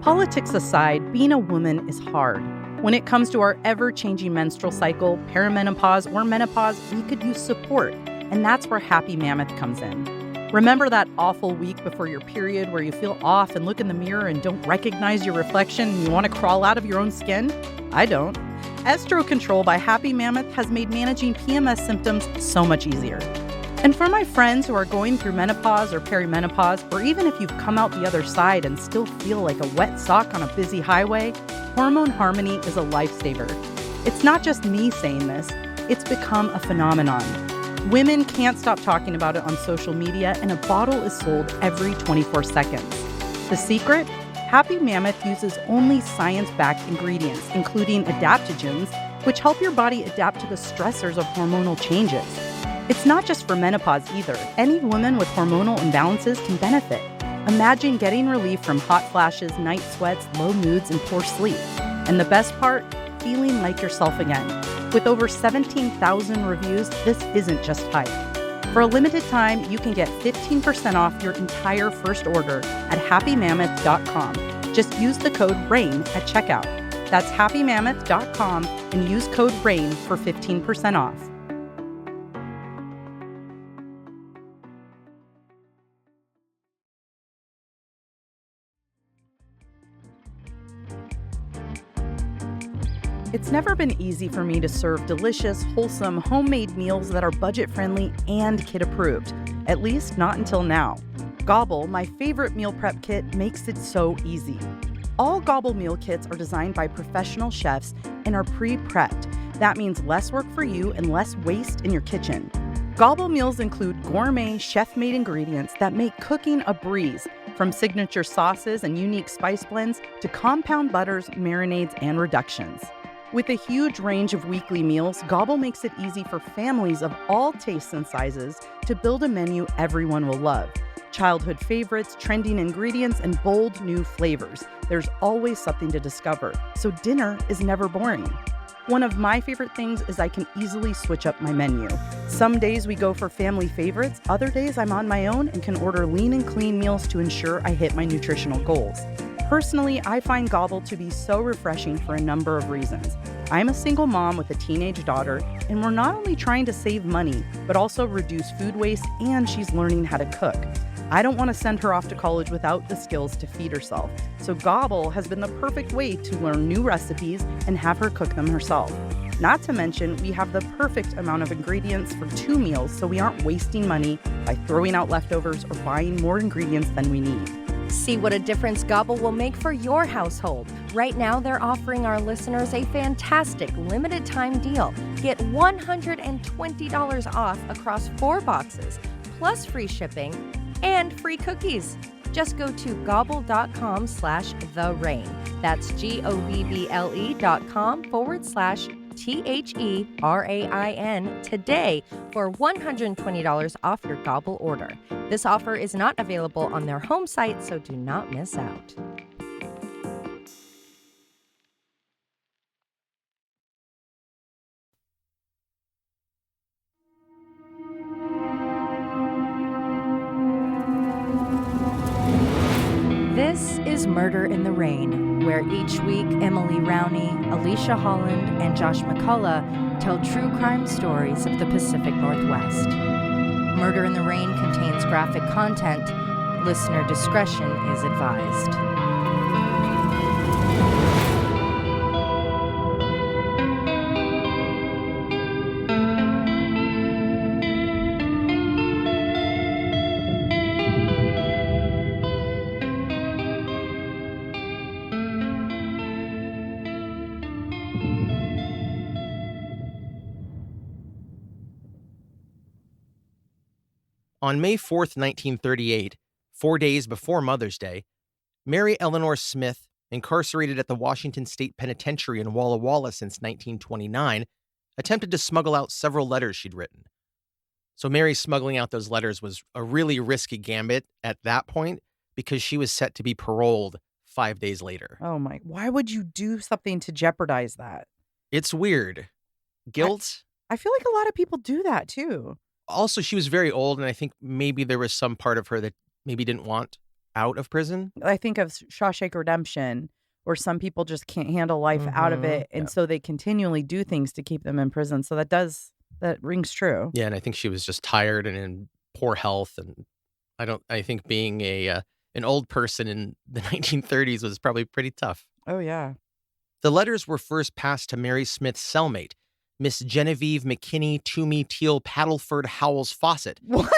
Politics aside, being a woman is hard. When it comes to our ever-changing menstrual cycle, perimenopause, or menopause, we could use support, and that's where Happy Mammoth comes in. Remember that awful week before your period where you feel off and look in the mirror and don't recognize your reflection and you want to crawl out of your own skin? I don't. Estro Control by Happy Mammoth has made managing PMS symptoms so much easier. And for my friends who are going through menopause or perimenopause, or even if you've come out the other side and still feel like a wet sock on a busy highway, Hormone Harmony is a lifesaver. It's not just me saying this, it's become a phenomenon. Women can't stop talking about it on social media, and a bottle is sold every 24 seconds. The secret? Happy Mammoth uses only science-backed ingredients, including adaptogens, which help your body adapt to the stressors of hormonal changes. It's not just for menopause either. Any woman with hormonal imbalances can benefit. Imagine getting relief from hot flashes, night sweats, low moods, and poor sleep. And the best part? Feeling like yourself again. With over 17,000 reviews, this isn't just hype. For a limited time, you can get 15% off your entire first order at happymammoth.com. Just use the code RAIN at checkout. That's happymammoth.com and use code RAIN for 15% off. It's never been easy for me to serve delicious, wholesome, homemade meals that are budget-friendly and kid-approved. At least not until now. Gobble, my favorite meal prep kit, makes it so easy. All Gobble meal kits are designed by professional chefs and are pre-prepped. That means less work for you and less waste in your kitchen. Gobble meals include gourmet, chef-made ingredients that make cooking a breeze, from signature sauces and unique spice blends to compound butters, marinades, and reductions. With a huge range of weekly meals, Gobble makes it easy for families of all tastes and sizes to build a menu everyone will love. Childhood favorites, trending ingredients, and bold new flavors. There's always something to discover, so dinner is never boring. One of my favorite things is I can easily switch up my menu. Some days we go for family favorites, other days I'm on my own and can order lean and clean meals to ensure I hit my nutritional goals. Personally, I find Gobble to be so refreshing for a number of reasons. I'm a single mom with a teenage daughter, and we're not only trying to save money, but also reduce food waste, and she's learning how to cook. I don't want to send her off to college without the skills to feed herself, so Gobble has been the perfect way to learn new recipes and have her cook them herself. Not to mention, we have the perfect amount of ingredients for 2 meals, so we aren't wasting money by throwing out leftovers or buying more ingredients than we need. See what a difference Gobble will make for your household. Right now, they're offering our listeners a fantastic limited time deal. Get $120 off across 4 boxes, plus free shipping and free cookies. Just go to gobble.com/therain. That's GOBBLE.com/THERAIN today for $120 off your Gobble order. This offer is not available on their home site, so do not miss out. This is Murder in the Rain, where each week Emily Rowney, Alicia Holland, and Josh McCullough tell true crime stories of the Pacific Northwest. Murder in the Rain contains graphic content. Listener discretion is advised. On May 4th, 1938, 4 days before Mother's Day, Mary Eleanor Smith, incarcerated at the Washington State Penitentiary in Walla Walla since 1929, attempted to smuggle out several letters she'd written. So Mary smuggling out those letters was a really risky gambit at that point because she was set to be paroled 5 days later. Oh my, why would you do something to jeopardize that? It's weird. Guilt? I feel like a lot of people do that too. Also, she was very old, and I think maybe there was some part of her that maybe didn't want out of prison. I think of Shawshank Redemption, where some people just can't handle life out of it, and so they continually do things to keep them in prison. So that rings true. Yeah, and I think she was just tired and in poor health, and I think being an old person in the 1930s was probably pretty tough. Oh, yeah. The letters were first passed to Mary Smith's cellmate, Miss Genevieve McKinney Toomey Teal Paddleford Howells Fawcett. What?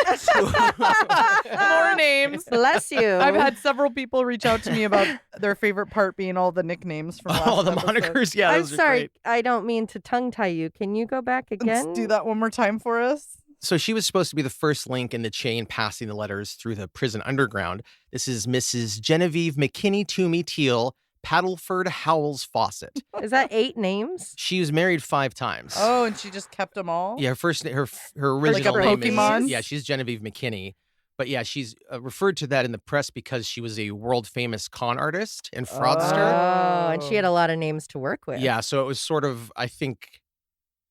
More names. Bless you. I've had several people reach out to me about their favorite part being all the nicknames from last All the episode. monikers. Yeah, I'm those are sorry. great. I don't mean to tongue tie you. Can you go back again? Let's do that one more time for us. So she was supposed to be the first link in the chain passing the letters through the prison underground. This is Mrs. Genevieve McKinney Toomey Teal Paddleford Howells Fawcett. Is that 8 names? She was married 5 times. Oh, and she just kept them all? Yeah, her original Like a name Pokemon? is, yeah, she's Genevieve McKinney. But yeah, she's referred to that in the press because she was a world famous con artist and fraudster. Oh, and she had a lot of names to work with. Yeah, so it was sort of, I think,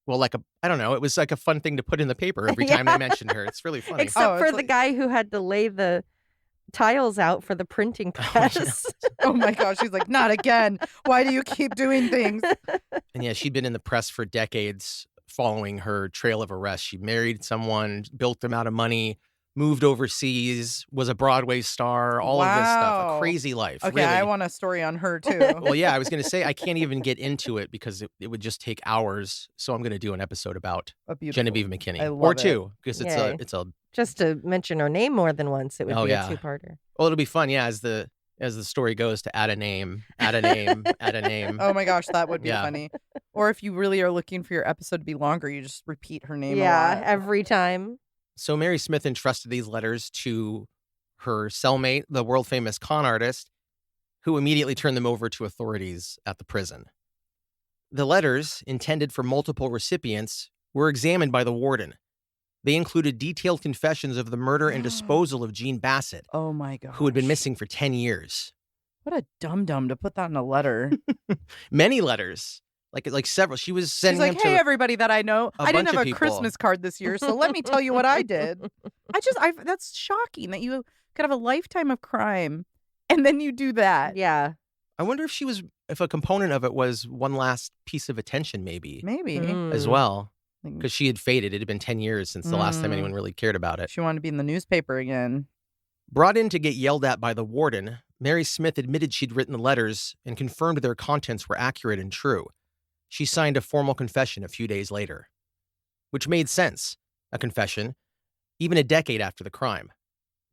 well, I don't know, it was like a fun thing to put in the paper every time they mentioned her. It's really funny. Except for it's the like- guy who had to lay the tiles out for the printing press. Oh my gosh, she's like, not again. Why do you keep doing things? And yeah, she'd been in the press for decades following her trail of arrest. She married someone, built them out of money, moved overseas, was a Broadway star, all of this stuff. A Wow. crazy life. Okay, really. I want a story on her too. Well, yeah, I was going to say I can't even get into it because it would just take hours. So I'm going to do an episode about A beautiful- Genevieve McKinney, I or love it. 2, because Yay. it's a Just to mention her name more than once, it would Oh, be yeah. a 2-parter. well, it'll be fun, yeah, as the story goes, to add a name, add a name, add a name. Oh my gosh, that would be Yeah. funny. Or if you really are looking for your episode to be longer, you just repeat her name a Yeah, lot. every time. So Mary Smith entrusted these letters to her cellmate, the world famous con artist, who immediately turned them over to authorities at the prison. The letters, intended for multiple recipients, were examined by the warden. They included detailed confessions of the murder and disposal of Jean Bassett, Oh my gosh. who had been missing for 10 years. What a dum-dum to put that in a letter. Many letters, like several. She was She's sending like, them hey, to everybody that I know, a I didn't bunch have of a people." Christmas card this year, so let me tell you what I did. That's shocking that you could have a lifetime of crime and then you do that. Yeah. I wonder if a component of it was one last piece of attention, maybe, Maybe. as Mm. well. Like, Because she had faded. It had been 10 years since the last time Mm. anyone really cared about it. she wanted to be in the newspaper again. Brought in to get yelled at by the warden, Mary Smith admitted she'd written the letters and confirmed their contents were accurate and true. She signed a formal confession a few days later. Which made sense, a confession, even a decade after the crime.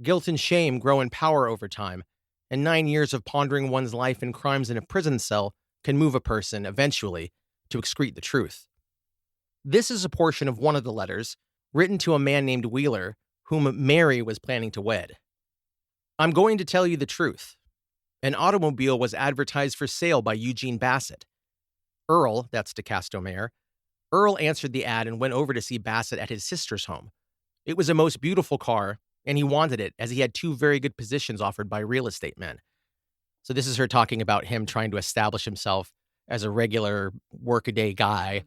Guilt and shame grow in power over time, and 9 years of pondering one's life and crimes in a prison cell can move a person, eventually, to excrete the truth. This is a portion of one of the letters, written to a man named Wheeler, whom Mary was planning to wed. I'm going to tell you the truth. An automobile was advertised for sale by Eugene Bassett. Earl, that's DeCasto Mayor, Earl answered the ad and went over to see Bassett at his sister's home. It was a most beautiful car, and he wanted it as he had 2 very good positions offered by real estate men. So this is her talking about him trying to establish himself as a regular workaday guy,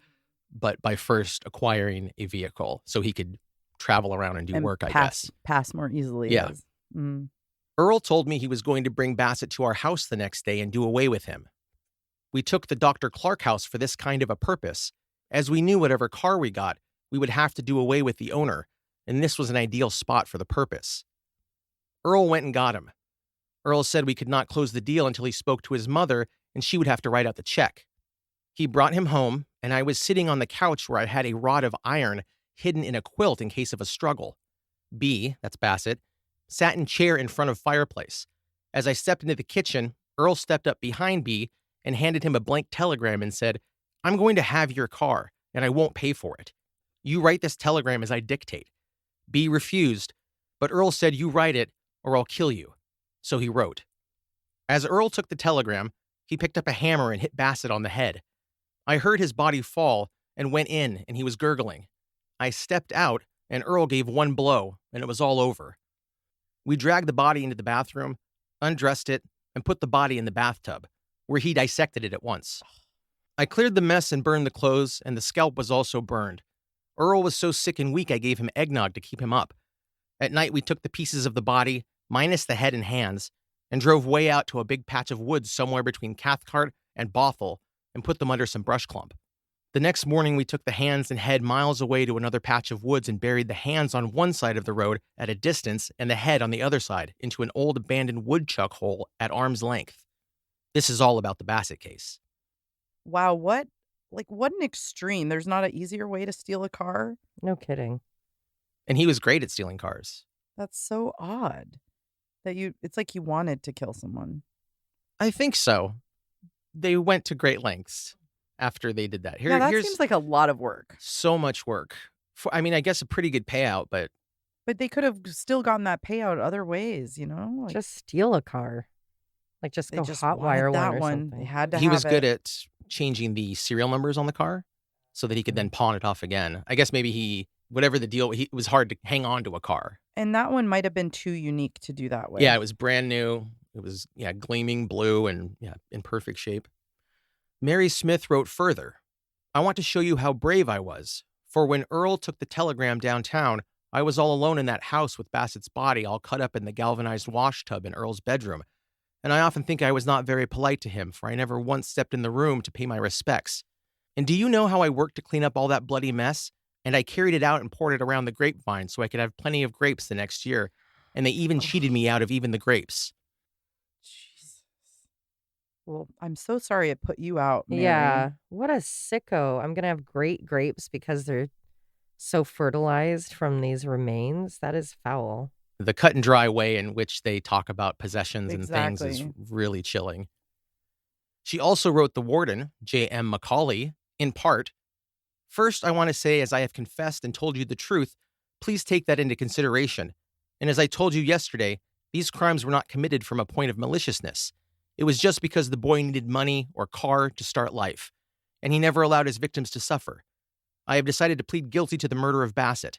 but by first acquiring a vehicle so he could travel around and do And work, I pass, guess. pass more easily. Yeah. as- Mm. Earl told me he was going to bring Bassett to our house the next day and do away with him. We took the Dr. Clark house for this kind of a purpose, as we knew whatever car we got, we would have to do away with the owner, and this was an ideal spot for the purpose. Earl went and got him. Earl said we could not close the deal until he spoke to his mother, and she would have to write out the check. He brought him home, and I was sitting on the couch where I had a rod of iron hidden in a quilt in case of a struggle. B, that's Bassett, sat in chair in front of fireplace. As I stepped into the kitchen, Earl stepped up behind B and handed him a blank telegram and said, I'm going to have your car, and I won't pay for it. You write this telegram as I dictate. B refused, but Earl said, you write it, or I'll kill you. So he wrote. As Earl took the telegram, he picked up a hammer and hit Bassett on the head. I heard his body fall and went in, and he was gurgling. I stepped out, and Earl gave one blow, and it was all over. We dragged the body into the bathroom, undressed it, and put the body in the bathtub, where he dissected it at once. I cleared the mess and burned the clothes, and the scalp was also burned. Earl was so sick and weak I gave him eggnog to keep him up. At night, we took the pieces of the body minus the head and hands, and drove way out to a big patch of woods somewhere between Cathcart and Bothell and put them under some brush clump. The next morning, we took the hands and head miles away to another patch of woods and buried the hands on one side of the road at a distance and the head on the other side into an old abandoned woodchuck hole at arm's length. This is all about the Bassett case. Wow, what an extreme. There's not an easier way to steal a car? No kidding. And he was great at stealing cars. That's so odd. It's like you wanted to kill someone. I think so. They went to great lengths after they did that. That seems like a lot of work. So much work. I guess a pretty good payout, but they could have still gotten that payout other ways, you know? Just steal a car. Like just go hotwire one or something. They had to he was good at changing the serial numbers on the car so that he could then pawn it off again. I guess maybe whatever the deal, it was hard to hang on to a car. And that one might have been too unique to do that way. Yeah, it was brand new. It was, gleaming blue and, in perfect shape. Mary Smith wrote further, "I want to show you how brave I was. For when Earl took the telegram downtown, I was all alone in that house with Bassett's body all cut up in the galvanized wash tub in Earl's bedroom. And I often think I was not very polite to him, for I never once stepped in the room to pay my respects. And do you know how I worked to clean up all that bloody mess? And I carried it out and poured it around the grapevine so I could have plenty of grapes the next year. And they even cheated me out of even the grapes." Jesus. Well, I'm so sorry it put you out, Mary. Yeah. What a sicko. I'm going to have great grapes because they're so fertilized from these remains. That is foul. The cut and dry way in which they talk about possessions and things is Exactly. really chilling. She also wrote the warden, J.M. Macaulay, in part, "First, I want to say, as I have confessed and told you the truth, please take that into consideration. And as I told you yesterday, these crimes were not committed from a point of maliciousness. It was just because the boy needed money or car to start life, and he never allowed his victims to suffer. I have decided to plead guilty to the murder of Bassett.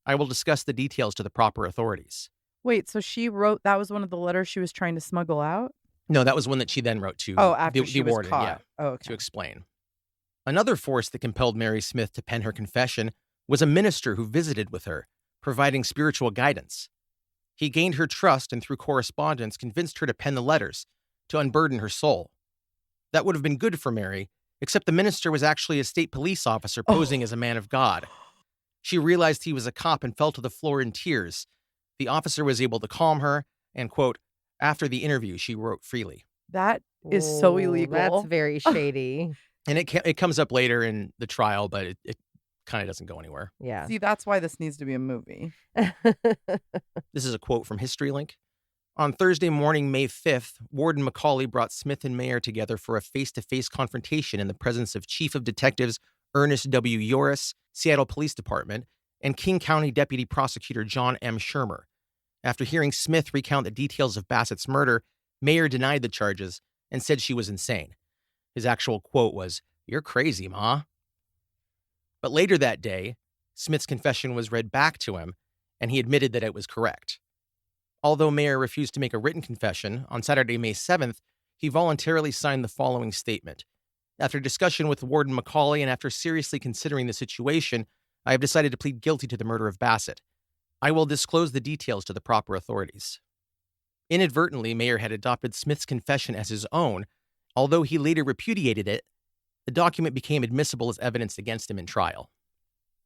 I will discuss the details to the proper authorities." Wait, so she wrote that was one of the letters she was trying to smuggle out? No, that was one that she then wrote to After the she was warden, caught. Oh, okay. to explain. Another force that compelled Mary Smith to pen her confession was a minister who visited with her, providing spiritual guidance. He gained her trust and through correspondence convinced her to pen the letters, to unburden her soul. That would have been good for Mary, except the minister was actually a state police officer posing as a man of God. She realized he was a cop and fell to the floor in tears. The officer was able to calm her, and, quote, after the interview, she wrote freely. That is so illegal. That's very shady. And it comes up later in the trial, but it kind of doesn't go anywhere. Yeah. See, that's why this needs to be a movie. This is a quote from HistoryLink. On Thursday morning, May 5th, Warden Macaulay brought Smith and Mayer together for a face-to-face confrontation in the presence of Chief of Detectives Ernest W. Yoris, Seattle Police Department, and King County Deputy Prosecutor John M. Shermer. After hearing Smith recount the details of Bassett's murder, Mayer denied the charges and said she was insane. His actual quote was, "You're crazy, Ma." But later that day, Smith's confession was read back to him, and he admitted that it was correct. Although Mayer refused to make a written confession, on Saturday, May 7th, he voluntarily signed the following statement. After discussion with Warden Macaulay and after seriously considering the situation, I have decided to plead guilty to the murder of Bassett. I will disclose the details to the proper authorities. Inadvertently, Mayer had adopted Smith's confession as his own. Although he later repudiated it, the document became admissible as evidence against him in trial.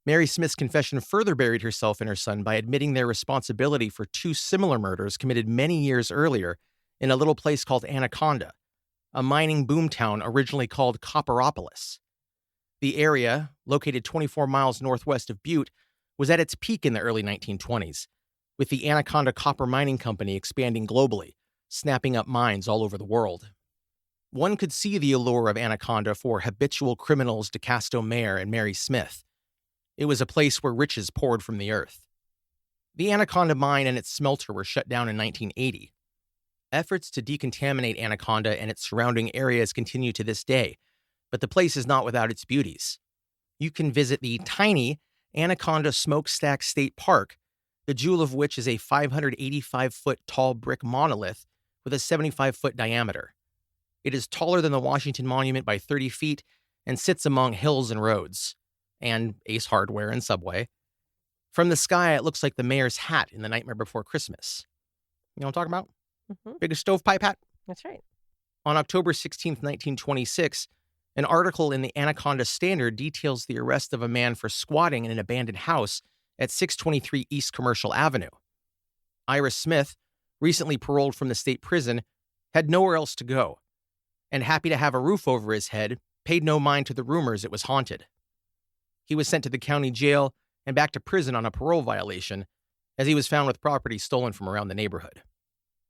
Mary Smith's confession further buried herself and her son by admitting their responsibility for two similar murders committed many years earlier in a little place called Anaconda, a mining boomtown originally called Copperopolis. The area, located 24 miles northwest of Butte, was at its peak in the early 1920s, with the Anaconda Copper Mining Company expanding globally, snapping up mines all over the world. One could see the allure of Anaconda for habitual criminals DeCasto Mayer and Mary Smith. It was a place where riches poured from the earth. The Anaconda mine and its smelter were shut down in 1980. Efforts to decontaminate Anaconda and its surrounding areas continue to this day, but the place is not without its beauties. You can visit the tiny Anaconda Smokestack State Park, the jewel of which is a 585-foot tall brick monolith with a 75-foot diameter. It is taller than the Washington Monument by 30 feet and sits among hills and roads, and Ace Hardware and Subway. From the sky, it looks like the mayor's hat in The Nightmare Before Christmas. You know what I'm talking about? Mhm. Biggest stovepipe hat? That's right. On October 16th, 1926, an article in the Anaconda Standard details the arrest of a man for squatting in an abandoned house at 623 East Commercial Avenue. Ira Smith, recently paroled from the state prison, had nowhere else to go, and happy to have a roof over his head, paid no mind to the rumors it was haunted. He was sent to the county jail and back to prison on a parole violation, as he was found with property stolen from around the neighborhood.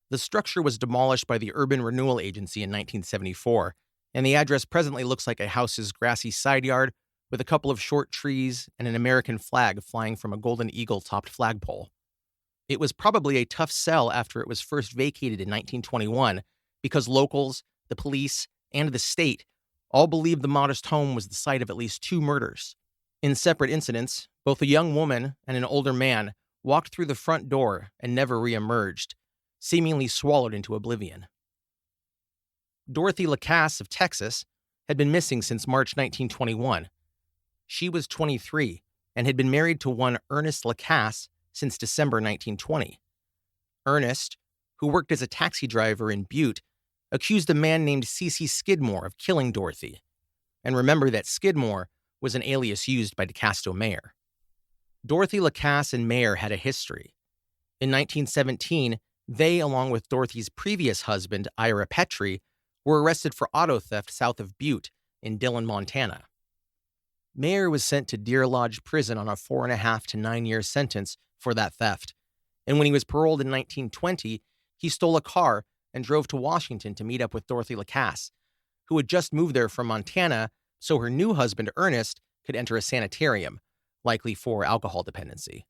The structure was demolished by the Urban Renewal Agency in 1974, and the address presently looks like a house's grassy side yard with a couple of short trees and an American flag flying from a golden eagle-topped flagpole. It was probably a tough sell after it was first vacated in 1921 because locals, the police, and the state all believed the modest home was the site of at least 2 murders. In separate incidents, both a young woman and an older man walked through the front door and never re-emerged, seemingly swallowed into oblivion. Dorothy Lacasse of Texas had been missing since March 1921. She was 23 and had been married to one Ernest Lacasse since December 1920. Ernest, who worked as a taxi driver in Butte, accused a man named C.C. Skidmore of killing Dorothy. And remember that Skidmore was an alias used by DeCasto Mayer. Dorothy Lacasse and Mayer had a history. In 1917, they, along with Dorothy's previous husband, Ira Petrie, were arrested for auto theft south of Butte in Dillon, Montana. Mayer was sent to Deer Lodge Prison on a 4.5 to 9-year sentence for that theft, and when he was paroled in 1920, he stole a car and drove to Washington to meet up with Dorothy Lacasse, who had just moved there from Montana so her new husband, Ernest, could enter a sanitarium, likely for alcohol dependency.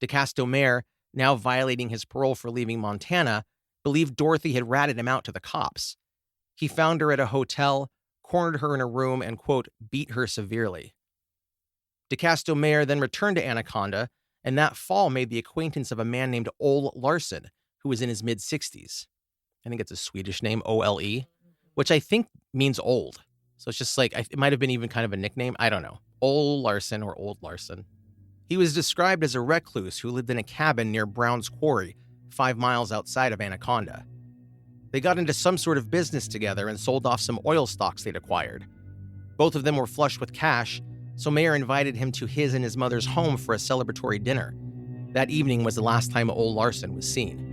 DeCasto Mayer, now violating his parole for leaving Montana, believed Dorothy had ratted him out to the cops. He found her at a hotel, cornered her in a room, and, quote, beat her severely. DeCasto Mayer then returned to Anaconda, and that fall made the acquaintance of a man named Ole Larson, who was in his mid-60s. I think it's a Swedish name, O-L-E, which I think means old. So it's just like, it might have been even kind of a nickname. I don't know. Ole Larson or Old Larson. He was described as a recluse who lived in a cabin near Brown's Quarry, 5 miles outside of Anaconda. They got into some sort of business together and sold off some oil stocks they'd acquired. Both of them were flush with cash, so Mayer invited him to his and his mother's home for a celebratory dinner. That evening was the last time Ole Larson was seen.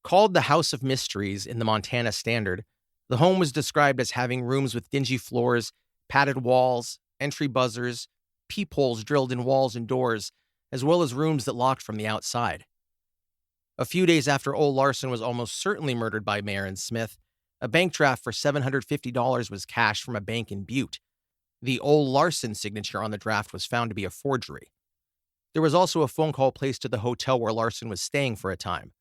Called the House of Mysteries in the Montana Standard, the home was described as having rooms with dingy floors, padded walls, entry buzzers, peepholes drilled in walls and doors, as well as rooms that locked from the outside. A few days after Ole Larson was almost certainly murdered by Mayer and Smith, a bank draft for $750 was cashed from a bank in Butte. The Ole Larson signature on the draft was found to be a forgery. There was also a phone call placed to the hotel where Larson was staying for a time.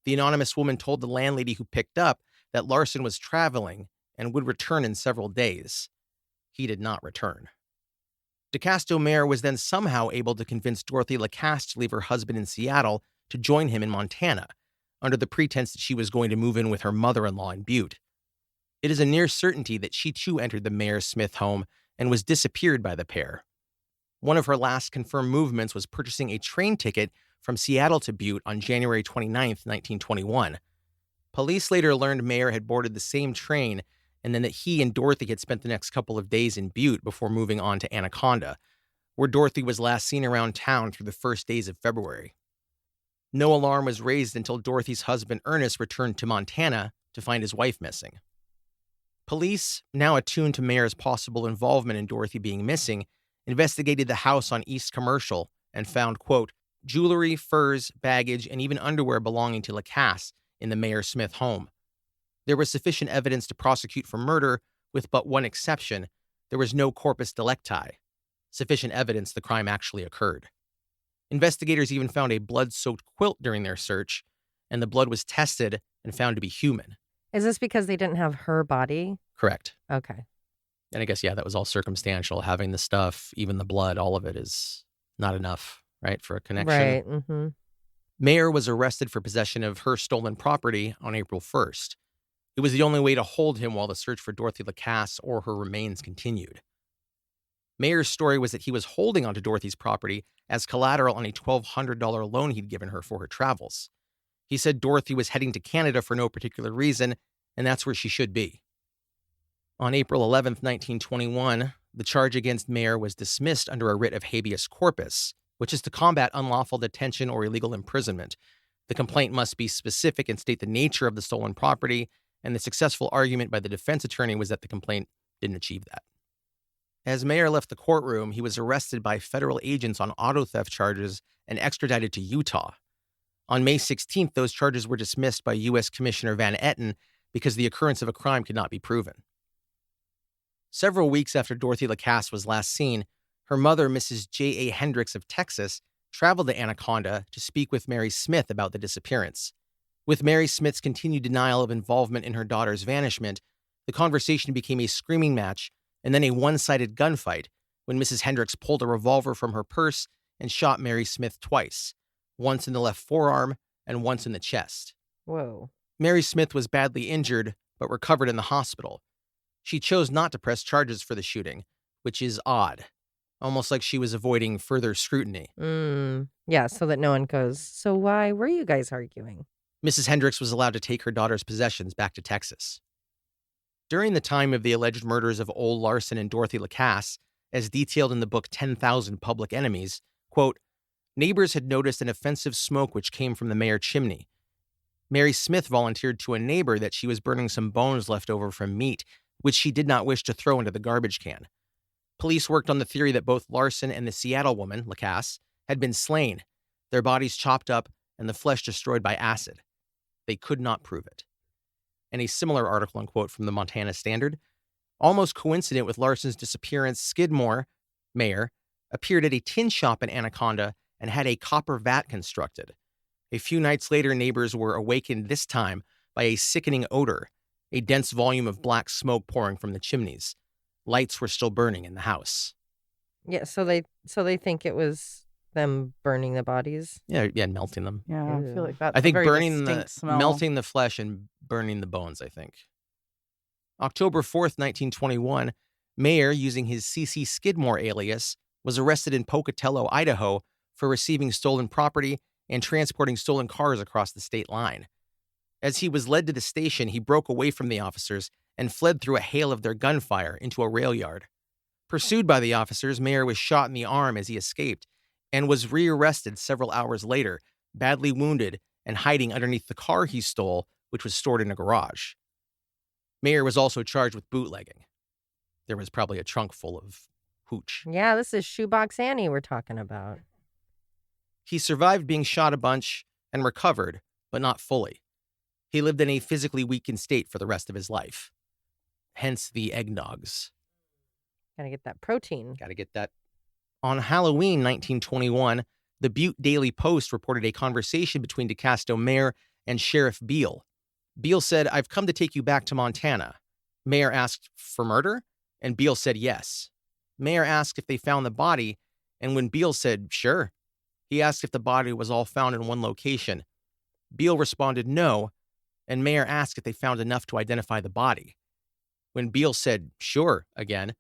The anonymous woman told the landlady who picked up that Larson was traveling and would return in several days. He did not return. DeCasto Mayer was then somehow able to convince Dorothy Lacasse to leave her husband in Seattle to join him in Montana, under the pretense that she was going to move in with her mother-in-law in Butte. It is a near certainty that she too entered the Mayer-Smith home and was disappeared by the pair. One of her last confirmed movements was purchasing a train ticket from Seattle to Butte on January 29, 1921. Police later learned Mayer had boarded the same train and then that he and Dorothy had spent the next couple of days in Butte before moving on to Anaconda, where Dorothy was last seen around town through the first days of February. No alarm was raised until Dorothy's husband Ernest returned to Montana to find his wife missing. Police, now attuned to Mayer's possible involvement in Dorothy being missing, investigated the house on East Commercial and found, quote, jewelry, furs, baggage, and even underwear belonging to Lacasse in the Mayer-Smith home. There was sufficient evidence to prosecute for murder, with but one exception: there was no corpus delicti, sufficient evidence the crime actually occurred. Investigators even found a blood-soaked quilt during their search, and the blood was tested and found to be human. Is this because they didn't have her body? Correct. Okay. And I guess, yeah, that was all circumstantial. Having the stuff, even the blood, all of it is not enough, right, for a connection. Right. Mm-hmm. Mayer was arrested for possession of her stolen property on April 1st. It was the only way to hold him while the search for Dorothy Lacasse or her remains continued. Mayer's story was that he was holding onto Dorothy's property as collateral on a $1,200 loan he'd given her for her travels. He said Dorothy was heading to Canada for no particular reason, and that's where she should be. On April 11th, 1921, the charge against Mayer was dismissed under a writ of habeas corpus, which is to combat unlawful detention or illegal imprisonment. The complaint must be specific and state the nature of the stolen property, and the successful argument by the defense attorney was that the complaint didn't achieve that. As Mayer left the courtroom, he was arrested by federal agents on auto theft charges and extradited to Utah. On May 16th, those charges were dismissed by U.S. Commissioner Van Etten because the occurrence of a crime could not be proven. Several weeks after Dorothy Lacasse was last seen, her mother, Mrs. J.A. Hendricks of Texas, traveled to Anaconda to speak with Mary Smith about the disappearance. With Mary Smith's continued denial of involvement in her daughter's vanishment, the conversation became a screaming match and then a one-sided gunfight when Mrs. Hendricks pulled a revolver from her purse and shot Mary Smith twice, once in the left forearm and once in the chest. Whoa. Mary Smith was badly injured, but recovered in the hospital. She chose not to press charges for the shooting, which is odd, almost like she was avoiding further scrutiny. Yeah, so that no one goes, so why were you guys arguing? Mrs. Hendricks was allowed to take her daughter's possessions back to Texas. During the time of the alleged murders of Ole Larson and Dorothy Lacasse, as detailed in the book 10,000 Public Enemies, quote, neighbors had noticed an offensive smoke which came from the Mayer chimney. Mary Smith volunteered to a neighbor that she was burning some bones left over from meat, which she did not wish to throw into the garbage can. Police worked on the theory that both Larson and the Seattle woman, Lacasse, had been slain, their bodies chopped up and the flesh destroyed by acid. They could not prove it. And a similar article and quote from the Montana Standard, almost coincident with Larson's disappearance, Skidmore, Mayer, appeared at a tin shop in Anaconda and had a copper vat constructed. A few nights later, neighbors were awakened this time by a sickening odor, a dense volume of black smoke pouring from the chimneys. Lights were still burning in the house. Yeah, so they think it was them burning the bodies. Yeah, melting them. Yeah, I feel like that's I think a very burning distinct smell. melting the flesh and burning the bones, I think. October 4th, 1921, Mayer, using his C.C. Skidmore alias, was arrested in Pocatello, Idaho, for receiving stolen property and transporting stolen cars across the state line. As he was led to the station, he broke away from the officers and fled through a hail of their gunfire into a rail yard. Pursued by the officers, Mayer was shot in the arm as he escaped and was rearrested several hours later, badly wounded and hiding underneath the car he stole, which was stored in a garage. Mayer was also charged with bootlegging. There was probably a trunk full of hooch. Yeah, this is Shoebox Annie we're talking about. He survived being shot a bunch and recovered, but not fully. He lived in a physically weakened state for the rest of his life. Hence the eggnogs. Gotta get that protein. Gotta get that. On Halloween 1921, the Butte Daily Post reported a conversation between DeCasto Mayer and Sheriff Beale. Beale said, "I've come to take you back to Montana." Mayer asked, "For murder?" And Beale said yes. Mayer asked if they found the body, and when Beale said, "Sure," he asked if the body was all found in one location. Beale responded no, and Mayer asked if they found enough to identify the body. When Beale said, "Sure," again,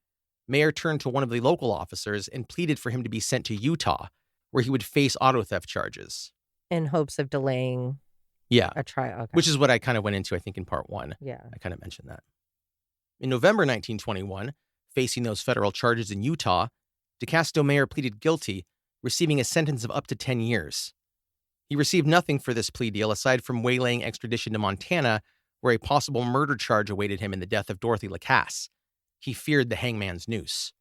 Mayer turned to one of the local officers and pleaded for him to be sent to Utah, where he would face auto theft charges. In hopes of delaying a trial. Okay. Which is what I kind of went into, I think, in part one. Yeah. I kind of mentioned that. In November 1921, facing those federal charges in Utah, DeCasto Mayer pleaded guilty, receiving a sentence of up to 10 years. He received nothing for this plea deal aside from waylaying extradition to Montana, where a possible murder charge awaited him in the death of Dorothy Lacasse. He feared the hangman's noose.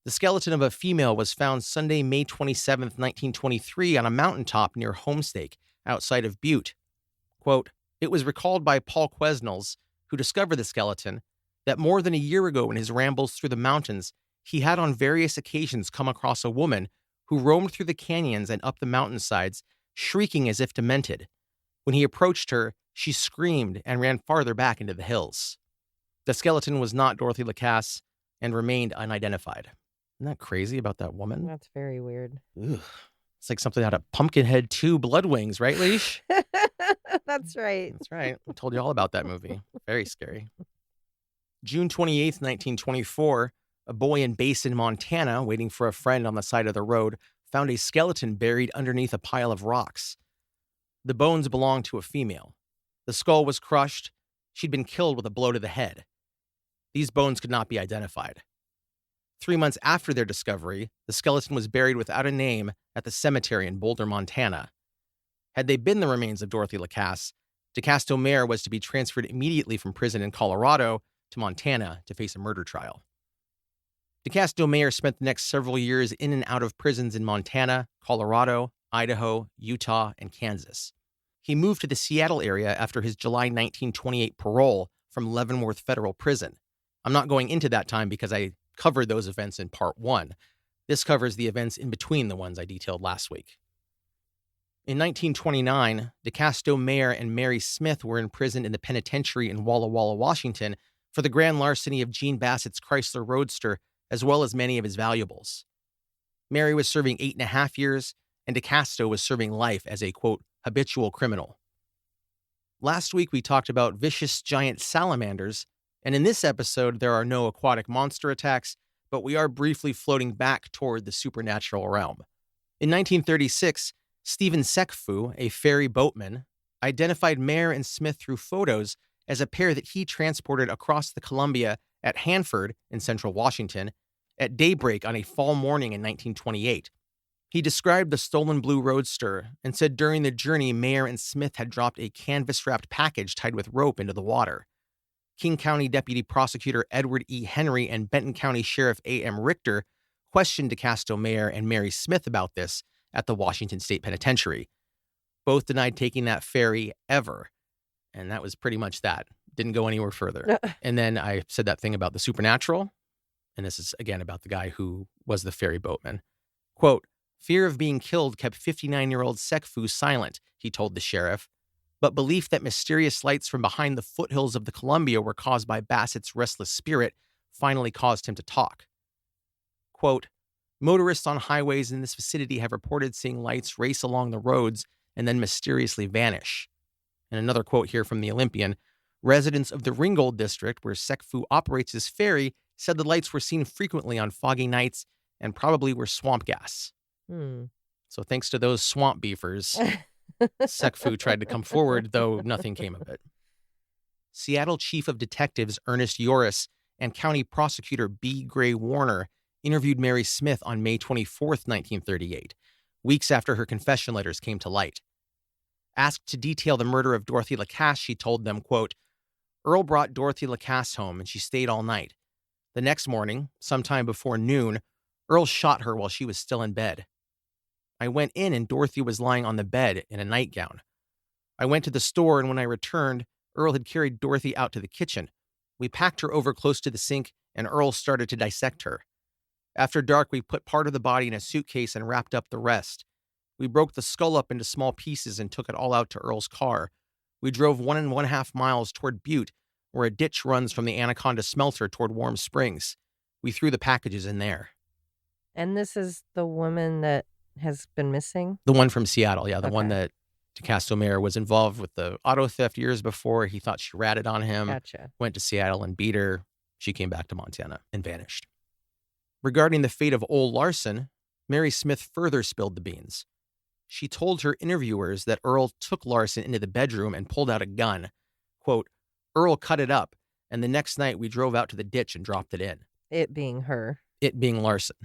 The skeleton of a female was found Sunday, May 27, 1923, on a mountaintop near Homestake, outside of Butte. Quote, "It was recalled by Paul Quesnels, who discovered the skeleton, that more than a year ago in his rambles through the mountains, he had on various occasions come across a woman who roamed through the canyons and up the mountainsides, shrieking as if demented. When he approached her, she screamed and ran farther back into the hills. The skeleton was not Dorothy Lacasse and remained unidentified." Isn't that crazy about that woman? That's very weird. Ugh. It's like something out of Pumpkinhead 2 Blood Wings, right, Leash? That's right. That's right. I told you all about that movie. Very scary. June 28th, 1924, a boy in Basin, Montana, waiting for a friend on the side of the road, found a skeleton buried underneath a pile of rocks. The bones belonged to a female. The skull was crushed. She'd been killed with a blow to the head. These bones could not be identified. 3 months after their discovery, the skeleton was buried without a name at the cemetery in Boulder, Montana. Had they been the remains of Dorothy Lacasse, DeCastro-Mayer was to be transferred immediately from prison in Colorado to Montana to face a murder trial. DeCastro-Mayer spent the next several years in and out of prisons in Montana, Colorado, Idaho, Utah, and Kansas. He moved to the Seattle area after his July 1928 parole from Leavenworth Federal Prison. I'm not going into that time because I covered those events in part 1. This covers the events in between the ones I detailed last week. In 1929, DeCastro-Mayer and Mary Smith were in prison in the penitentiary in Walla Walla, Washington, for the grand larceny of Gene Bassett's Chrysler Roadster, as well as many of his valuables. Mary was serving 8.5 years, and DeCastro was serving life as a, quote, habitual criminal. Last week, we talked about vicious giant salamanders, and in this episode, there are no aquatic monster attacks, but we are briefly floating back toward the supernatural realm. In 1936, Stephen Sekfu, a ferry boatman, identified Mayer and Smith through photos as a pair that he transported across the Columbia at Hanford in central Washington at daybreak on a fall morning in 1928. He described the stolen blue roadster and said during the journey, Mayer and Smith had dropped a canvas-wrapped package tied with rope into the water. King County Deputy Prosecutor Edward E. Henry and Benton County Sheriff A.M. Richter questioned DeCastro-Mayer and Mary Smith about this at the Washington State Penitentiary. Both denied taking that ferry ever. And that was pretty much that. Didn't go anywhere further. And then I said that thing about the supernatural. And this is, again, about the guy who was the ferry boatman. Quote, fear of being killed kept 59-year-old Sekfu silent, he told the sheriff. But belief that mysterious lights from behind the foothills of the Columbia were caused by Bassett's restless spirit finally caused him to talk. Quote, motorists on highways in this vicinity have reported seeing lights race along the roads and then mysteriously vanish. And another quote here from the Olympian, residents of the Ringgold district, where Sekfu operates his ferry, said the lights were seen frequently on foggy nights and probably were swamp gas. So thanks to those swamp beefers, Sekfu tried to come forward, though nothing came of it. Seattle Chief of Detectives Ernest Yoris and County Prosecutor B. Gray Warner interviewed Mary Smith on May 24th, 1938, weeks after her confession letters came to light. Asked to detail the murder of Dorothy Lacasse, she told them, quote, Earl brought Dorothy Lacasse home and she stayed all night. The next morning, sometime before noon, Earl shot her while she was still in bed. I went in and Dorothy was lying on the bed in a nightgown. I went to the store and when I returned, Earl had carried Dorothy out to the kitchen. We packed her over close to the sink and Earl started to dissect her. After dark, we put part of the body in a suitcase and wrapped up the rest. We broke the skull up into small pieces and took it all out to Earl's car. We drove 1.5 miles toward Butte, where a ditch runs from the Anaconda smelter toward Warm Springs. We threw the packages in there. And this is the woman that has been missing? The one from Seattle, yeah. The one Okay. that DeCastro-Mayer was involved with the auto theft years before. He thought she ratted on him. Gotcha. Went to Seattle and beat her. She came back to Montana and vanished. Regarding the fate of Ole Larson, Mary Smith further spilled the beans. She told her interviewers that Earl took Larson into the bedroom and pulled out a gun. Quote, Earl cut it up, and the next night we drove out to the ditch and dropped it in. It being her. It being Larson.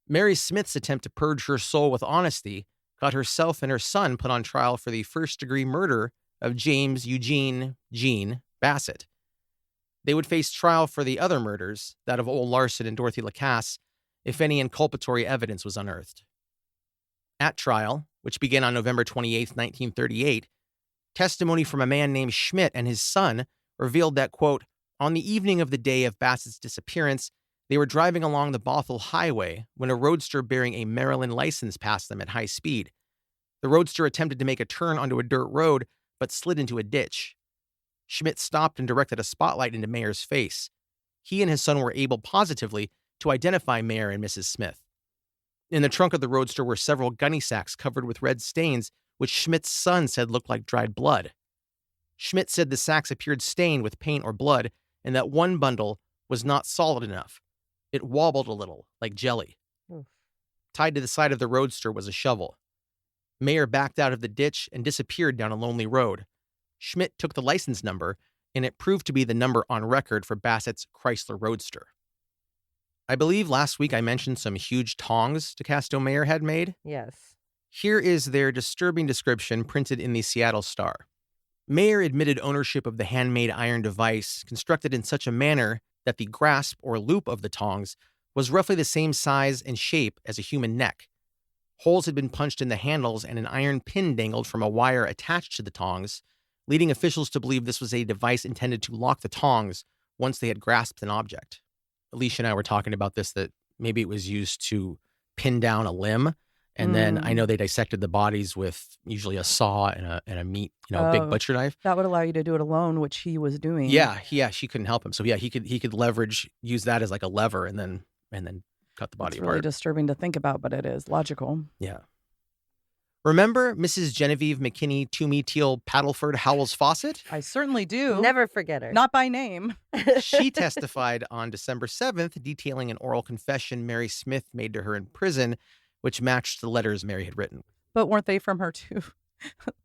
Mary Smith's attempt to purge her soul with honesty got herself and her son put on trial for the first-degree murder of James Eugene Gene Bassett. They would face trial for the other murders, that of Ole Larson and Dorothy Lacasse, if any inculpatory evidence was unearthed. At trial, which began on November 28, 1938, testimony from a man named Schmidt and his son revealed that, quote, on the evening of the day of Bassett's disappearance, they were driving along the Bothell Highway when a roadster bearing a Maryland license passed them at high speed. The roadster attempted to make a turn onto a dirt road, but slid into a ditch. Schmidt stopped and directed a spotlight into Mayer's face. He and his son were able positively to identify Mayer and Mrs. Smith. In the trunk of the roadster were several gunny sacks covered with red stains, which Schmidt's son said looked like dried blood. Schmidt said the sacks appeared stained with paint or blood, and that one bundle was not solid enough. It wobbled a little, like jelly. Oof. Tied to the side of the roadster was a shovel. Mayer backed out of the ditch and disappeared down a lonely road. Schmidt took the license number, and it proved to be the number on record for Bassett's Chrysler Roadster. I believe last week I mentioned some huge tongs DeCasto Mayer had made. Yes. Here is their disturbing description printed in the Seattle Star. Mayer admitted ownership of the handmade iron device constructed in such a manner that the grasp or loop of the tongs was roughly the same size and shape as a human neck. Holes had been punched in the handles and an iron pin dangled from a wire attached to the tongs, leading officials to believe this was a device intended to lock the tongs once they had grasped an object. Alicia and I were talking about this, that maybe it was used to pin down a limb. And then I know they dissected the bodies with usually a saw and a meat, big butcher knife. That would allow you to do it alone, which he was doing. Yeah, she couldn't help him. So yeah, he could use that as like a lever and then cut the body It's really apart. disturbing to think about, but it is logical. Yeah. Remember Mrs. Genevieve McKinney Toomey Teal Paddleford Howells Fawcett? I certainly do. Never forget her. Not by name. She testified on December 7th, detailing an oral confession Mary Smith made to her in prison, which matched the letters Mary had written. But weren't they from her too?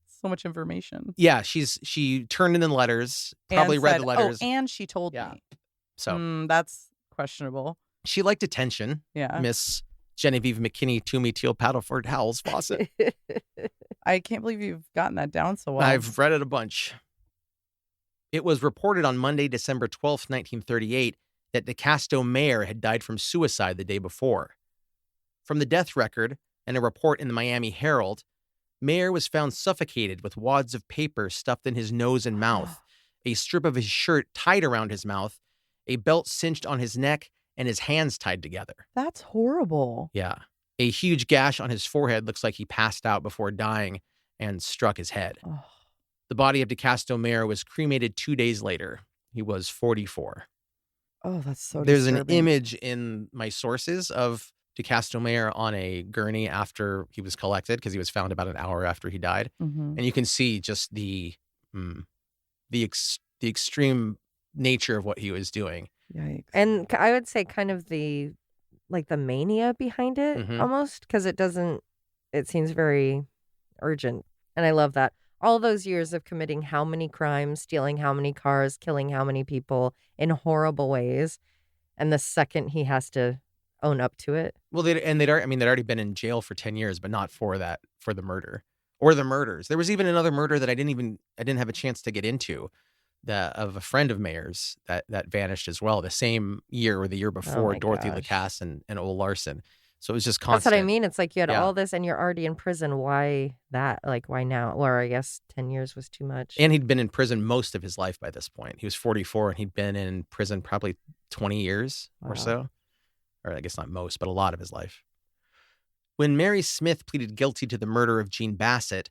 So much information. Yeah, she turned in the letters, probably And read said, the letters. Oh, and she told Yeah. me. So That's questionable. she liked attention, Yeah. Miss Genevieve McKinney Toomey Teal Paddleford Howells Fawcett. I can't believe you've gotten that down so well. I've read it a bunch. It was reported on Monday, December 12th, 1938, that DeCasto Mayer had died from suicide the day before. From the death record and a report in the Miami Herald, Mayer was found suffocated with wads of paper stuffed in his nose and mouth, a strip of his shirt tied around his mouth, a belt cinched on his neck, and his hands tied together. That's horrible. Yeah. A huge gash on his forehead looks like he passed out before dying and struck his head. Oh, The body of DeCasto Mayer was cremated 2 days later. He was 44. that's so There's an disturbing. image in my sources of DeCasto Mayer on a gurney after he was collected, because he was found about an hour after he died. Mhm. And you can see just the extreme nature of what he was doing. Yikes. And I would say kind of the mania behind it Mhm. almost, because it seems very urgent. And I love that. All those years of committing how many crimes, stealing how many cars, killing how many people in horrible ways. And the second he has to own up to it. Well, they'd already been in jail for 10 years, but not for the murder or the murders. There was even another murder that I didn't have a chance to get into, of a friend of Mayer's that vanished as well, the same year or the year before, my Dorothy gosh. Lacasse and Ole Larson. So it was just That's constant. what I mean. It's like you had Yeah. all this and you're already in prison. Why that? Like, why now? Or I guess 10 years was too much. And he'd been in prison most of his life by this point. He was 44 and he'd been in prison probably 20 years or Wow. so. Or I guess not most, but a lot of his life. When Mary Smith pleaded guilty to the murder of Jean Bassett,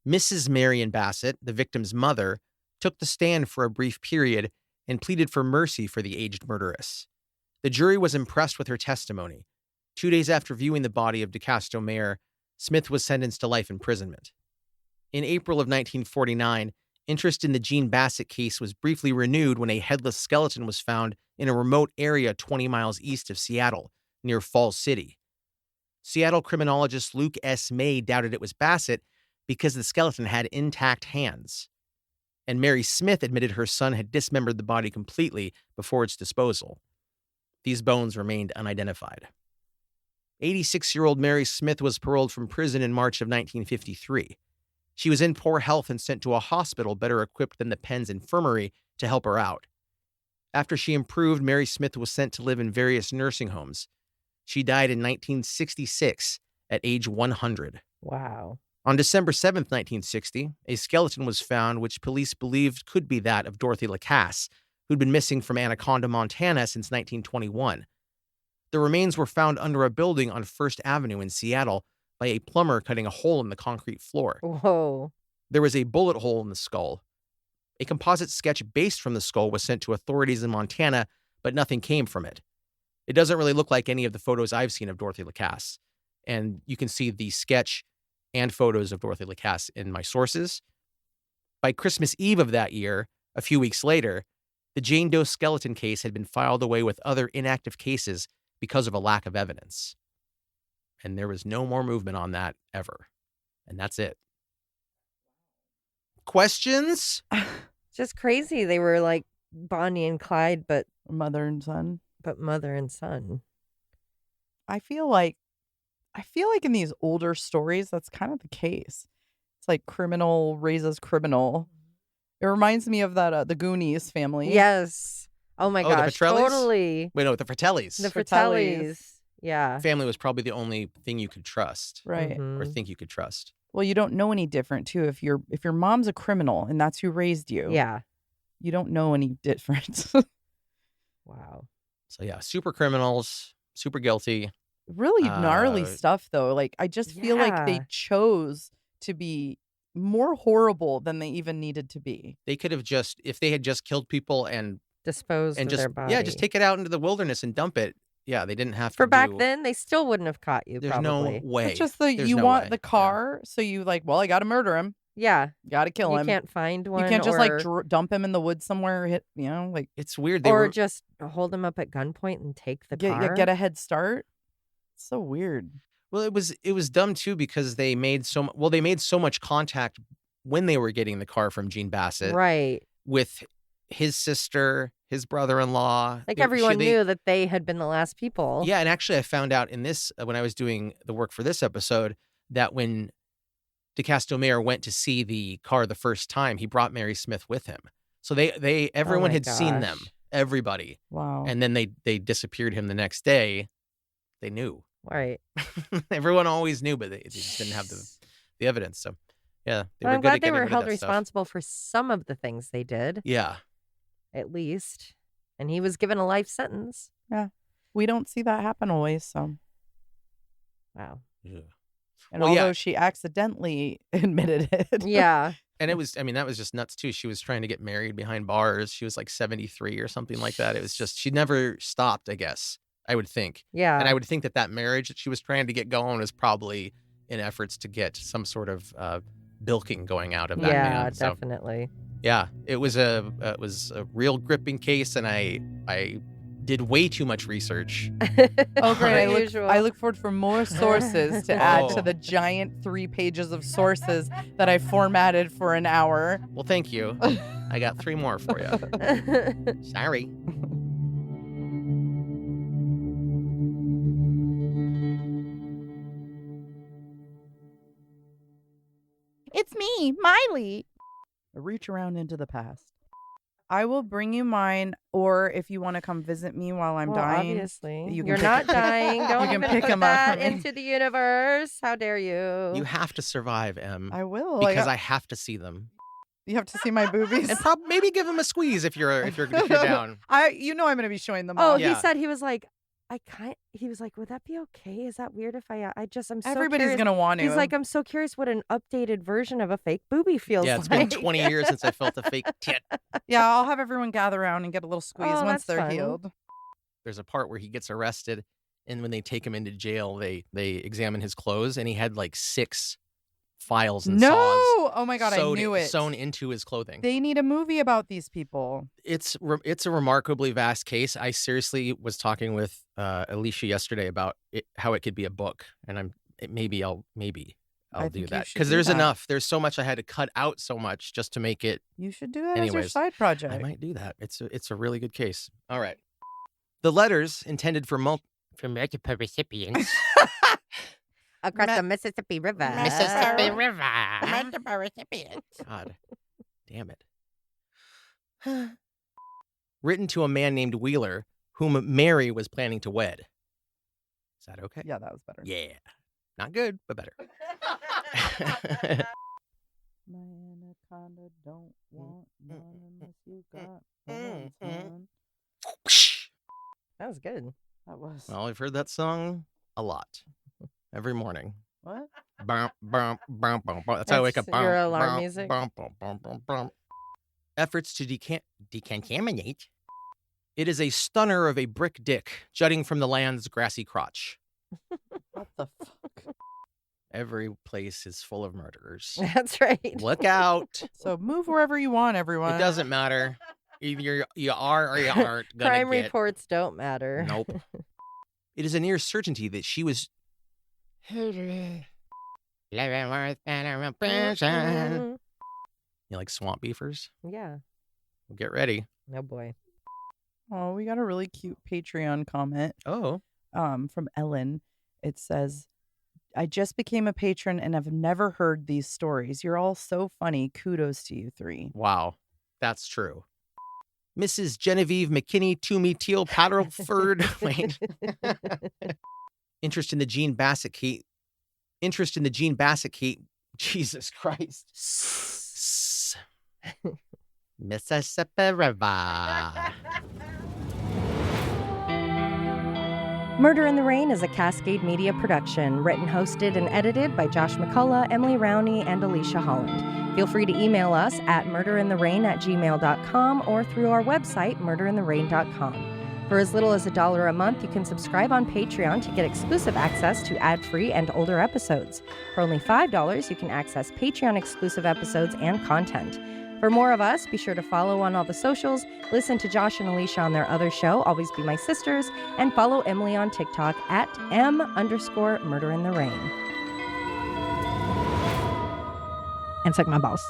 Mrs. Marion Bassett, the victim's mother, took the stand for a brief period and pleaded for mercy for the aged murderess. The jury was impressed with her testimony. 2 days after viewing the body of DeCasto Mayer, Smith was sentenced to life imprisonment. In April of 1949, interest in the Jean Bassett case was briefly renewed when a headless skeleton was found in a remote area 20 miles east of Seattle, near Falls City. Seattle criminologist Luke S. May doubted it was Bassett because the skeleton had intact hands. And Mary Smith admitted her son had dismembered the body completely before its disposal. These bones remained unidentified. 86-year-old Mary Smith was paroled from prison in March of 1953. She was in poor health and sent to a hospital better equipped than the Penn's infirmary to help her out. After she improved, Mary Smith was sent to live in various nursing homes. She died in 1966 at age 100. Wow. On December 7th, 1960, a skeleton was found which police believed could be that of Dorothy Lacasse, who'd been missing from Anaconda, Montana since 1921. The remains were found under a building on First Avenue in Seattle by a plumber cutting a hole in the concrete floor. Whoa. There was a bullet hole in the skull. A composite sketch based from the skull was sent to authorities in Montana, but nothing came from it. It doesn't really look like any of the photos I've seen of Dorothy Lacasse. And you can see the sketch and photos of Dorothy Lacasse in my sources. By Christmas Eve of that year, a few weeks later, the Jane Doe skeleton case had been filed away with other inactive cases because of a lack of evidence. And there was no more movement on that ever. And that's it. Questions? Just crazy. They were like Bonnie and Clyde, but Mother and son. mother and son. I feel like in these older stories, that's kind of the case. It's like criminal raises criminal. It reminds me of that the Goonies family. Yes. Oh my the gosh. Petrellis? Totally. Wait, no, the Fratellis. The Fratellis. Fratellis. Yeah. Family was probably the only thing you could trust Right. Mhm. or think you could trust. Well, you don't know any different too. If your mom's a criminal and that's who raised you, Yeah. you don't know any different. Wow. So yeah, super criminals, super guilty. Really gnarly stuff though. Like I just feel like they Yeah. chose to be more horrible than they even needed to be. They could have just, if they had just killed people and Disposed of just their body. just take it out into the wilderness and dump it. Yeah, they didn't have to. For back then, they still wouldn't have caught you. There's Probably. no way. It's just There's you no want way. the car, so you like, well, I got to murder him, Yeah. got to kill You him. can't find one. You can't just or, like dump him in the woods somewhere. Hit, like It's weird. They or were, just hold him up at gunpoint and take the car. get a head start. It's so weird. well, it was dumb too because they made so much contact when they were getting the car from Gene Bassett Right. with his sister, his brother-in-law. Like everyone knew that they had been the last people. Yeah, and actually I found out in this, when I was doing the work for this episode, that when DeCastro-Mayer went to see the car the first time, he brought Mary Smith with him. So everyone my had seen them, gosh. everybody. Wow. And then they disappeared him the next day. They knew. Right. Everyone always knew, but they just didn't have the evidence. So, yeah. But I'm good glad at they getting were rid of held that stuff. responsible for some of the things they did, Yeah. at least. And he was given a life sentence. We don't see that happen always. So, Wow. Yeah. and Well, yeah. although she accidentally admitted it, Yeah. And it was, that was just nuts too. She was trying to get married behind bars. She was like 73 or something like that. It was just, she never stopped, I guess, I would think. Yeah. And I would think that marriage that she was trying to get going was probably in efforts to get some sort of bilking going out of that man. So, definitely. yeah, it was a real gripping case, and I did way too much research. oh great! Usual. I look forward for more sources to add Oh. to the giant 3 pages of sources that I formatted for an hour. Well, thank you. I got 3 more for you. Sorry. It's me, Miley. Reach around into the past. I will bring you mine, or if you want to come visit me while I'm Well, dying. obviously. you can You're pick- not dying. Don't you can even pick put 'em up that for me. into the universe. How dare you? You have to survive, Em, I will. because I have to see them. You have to see my boobies. And maybe give them a squeeze if you're down. I'm going to be showing them Oh, off. Yeah. he said he was like, he was like, would that be okay? Is that weird if I'm so Everybody's curious. gonna want to. He's like, I'm so curious what an updated version of a fake boobie feels Yeah, it's like. been 20 years since I felt a fake tit. yeah, I'll have everyone gather around and get a little squeeze Oh, once that's they're fun. healed. There's a part where he gets arrested, and when they take him into jail, they examine his clothes, and he had like 6 files and No! saws Oh my god, I knew it. sewn into his clothing. They need a movie about these people. It's a remarkably vast case. I seriously was talking with Alicia yesterday about how it could be a book, and maybe I'll I do think you that should because do there's that. enough. There's so much I had to cut out so much just to make it. You should do that as your Anyways, side project. I might do that. It's a really good case. All right. The letters intended for multiple recipients. Across the Mississippi River. River. Multiple recipients. God damn it. Written to a man named Wheeler, whom Mary was planning to wed. Is that okay? Yeah, that was better. Yeah. Not good, but better. My anaconda don't want none unless you got one ton. That was good. That was. Well, I've heard that song a lot. Every morning. What? Bum, bum, bum, bum, bum. That's how I wake up. That's your Bum, alarm bum, music? Bum, bum, bum, bum, bum. Efforts to decontaminate. It is a stunner of a brick dick jutting from the land's grassy crotch. What the fuck? Every place is full of murderers. That's right. Look out. So move wherever you want, everyone. It doesn't matter. Either you are or you aren't gonna Crime get. reports don't matter. Nope. It is a near certainty that she was living worth better in prison. You like swamp beefers? Yeah. Well, get ready. Oh boy. Oh, we got a really cute Patreon comment Oh. from Ellen. It says, I just became a patron and have never heard these stories. You're all so funny. Kudos to you three. Wow. That's true. Mrs. Genevieve McKinney, Toomey, Teal, Paddleford. Wait. Interest in the Jean Bassett Kate. Jesus Christ. Mississippi River. Murder in the Rain is a Cascade Media production, written, hosted, and edited by Josh McCullough, Emily Rowney, and Alicia Holland. Feel free to email us at murderintherain@gmail.com or through our website, murderintherain.com. For as little as $1 a month, you can subscribe on Patreon to get exclusive access to ad-free and older episodes. For only $5, you can access Patreon-exclusive episodes and content. For more of us, be sure to follow on all the socials, listen to Josh and Alicia on their other show, Always Be My Sisters, and follow Emily on TikTok at @M_murderintherain. And suck my balls.